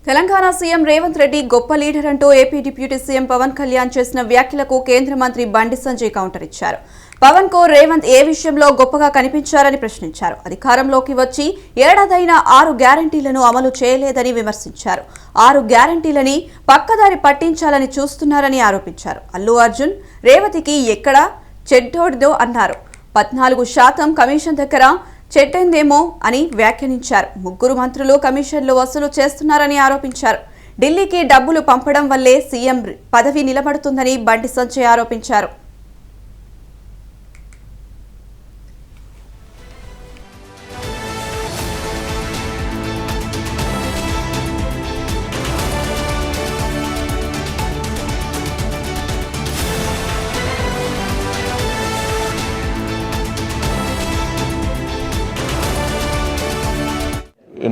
Telangana CM Revanth Reddy గొప్ప leader అంటూ AP deputy CM Pawan Kalyan చేసిన వ్యాఖ్యలకు కేంద్ర మంత్రి బండి సంజయ్ కౌంటర్ ఇచ్చారు. పవన్ కు రేవంత్ ఏ విషయంలో గొప్పగా కనిపించారని ప్రశ్నించారు. అధికారంలోకి వచ్చి ఏడాదైన 6 గ్యారంటీలను అమలు చేయలేదని విమర్శించారు. 6 గ్యారంటీలని పక్కదారి పట్టించాలని చూస్తున్నారని ఆరోపించారు. అల్లు అర్జున్ రేవతికి ఎక్కడ చెడ్డోడ్దో అన్నారు. 14% కమిషన్ దగ్గర చెట్టేందేమో అని వ్యాఖ్యానించారు. 3 మంత్రులు కమిషన్లు వసూలు చేస్తున్నారని ఆరోపించారు. ఢిల్లీకి డబ్బులు పంపడం వల్లే సీఎం పదవి నిలబడుతుందని బండి సంజయ్ ఆరోపించారు.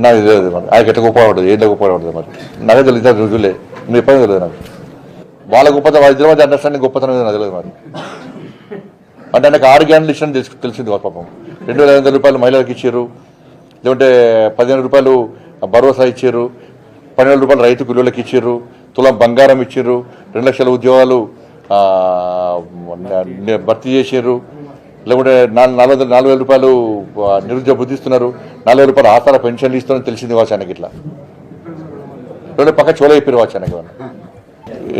నాకు తెలియదు మరి ఆయనకి ఎట్లా గొప్పపడదు ఏంటో గొప్పపడదు మరి నాకు తెలియదు రుజువులే మీరు ఎప్పుడు తెలియదు నాకు వాళ్ళ గొప్పత వాళ్ళ ఇద్దరి మధ్య అండర్స్టాండింగ్ గొప్పతనం నాకు తెలియదు మరి అంటే ఆయనకు 6 గ్యారెంటీలు ఇష్టం తెలిసింది పాపం. 2,500 రూపాయలు మహిళలకు ఇచ్చారు, లేదంటే 15 రూపాయలు భరోసా ఇచ్చారు, 12 రూపాయలు రైతు కూలీలకు ఇచ్చారు, తులం బంగారం ఇచ్చారు, 2 లక్షల ఉద్యోగాలు భర్తీ చేసారు, లేకుంటే 4,000 రూపాయలు నిరుద్యోగ బుద్ధిస్తున్నారు, 4,000 రూపాయలు ఆధార పెన్షన్లు ఇస్తున్నారని తెలిసింది కావచ్చు ఆయనకి. ఇట్లా రెండు పక్క చోళ చెప్పారు కావచ్చు ఆయనకి.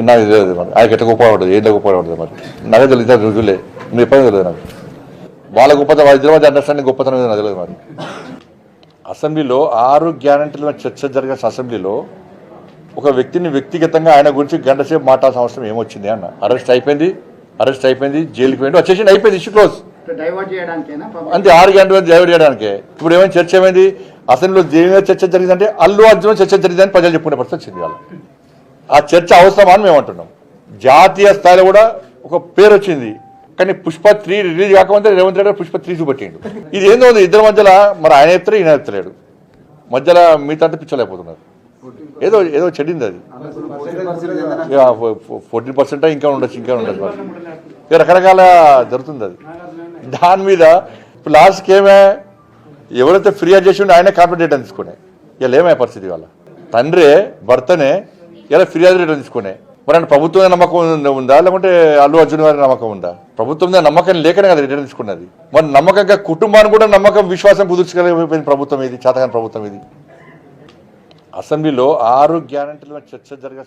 నాకు తెలియదు మరి ఆయనకి ఎట్లా గొప్పపడదు ఏంటో గొప్పపడదు మరి నాకు తెలియదు రుజువులే మీరు ఎప్పుడు తెలియదు నాకు వాళ్ళ గొప్పత వాళ్ళ ఇద్దరి మధ్య అండర్స్టాండింగ్ గొప్పతనం నాకు తెలియదు మరి. అసెంబ్లీలో 6 గ్యారెంటీల చర్చ జరిగిన అసెంబ్లీలో ఒక వ్యక్తిని వ్యక్తిగతంగా ఆయన గురించి గంట సేపు మాట్లాడాల్సిన అవసరం ఏమొచ్చింది అన్న. అరెస్ట్ అయిపోయింది, జైలుకి పోయింది, వచ్చేసి అయిపోయింది, ఇష్యూ క్లోజ్. అంతే 6 గంటల డైవర్ట్ చేయడానికే. ఇప్పుడు ఏమైనా చర్చ ఏమైంది అసెంబ్లీలో దేని చర్చ జరిగిందంటే అల్లు అర్జున్ చర్చ జరిగిందని ప్రజలు చెప్పుకునే పరిస్థితి వచ్చింది. వాళ్ళ ఆ చర్చ అవసరమా అని మేము అంటున్నాం. జాతీయ స్థాయిలో కూడా ఒక పేరు వచ్చింది, కానీ పుష్ప 3 రిలీజ్ కాకపోతే రేవంత్ రెడ్డి పుష్ప 3 చూపెట్టిండు. ఇది ఏందో ఉంది ఇద్దరి మధ్యలో, మరి ఆయన ఎత్తారు ఈయన ఎత్తలేడు, మధ్యలో మిగతా పిచ్చలేకపోతున్నారు. ఏదో చెడింది అది. 14% ఇంకా ఉండొచ్చు మరి రకరకాల జరుగుతుంది అది. దాని మీద ఇప్పుడు లాస్ట్కి ఏమే ఎవరైతే ఫిర్యాదు చేసి ఉంటే ఆయనే కార్పొరేట్ రేట్ తీసుకునే. ఇలా ఏమయ్యే పరిస్థితి వాళ్ళ తండ్రే భర్తనే ఇలా ఫిర్యాదు రేట్ తీసుకునే. మరి ఆయన ప్రభుత్వం నమ్మకం ఉందా, లేకుంటే అల్లు అర్జున్ గారి నమ్మకం ఉందా? ప్రభుత్వం మీద నమ్మకం లేకనే కదా రిటర్న్ తీసుకున్నది. మరి నమ్మకంగా కుటుంబాన్ని కూడా నమ్మకం విశ్వాసం కుదుర్చగలిగిపోయింది ప్రభుత్వం ఇది, చేతకాని ప్రభుత్వం ఇది. అసెంబ్లీలో 6 గ్యారెంటీల చర్చ జరిగే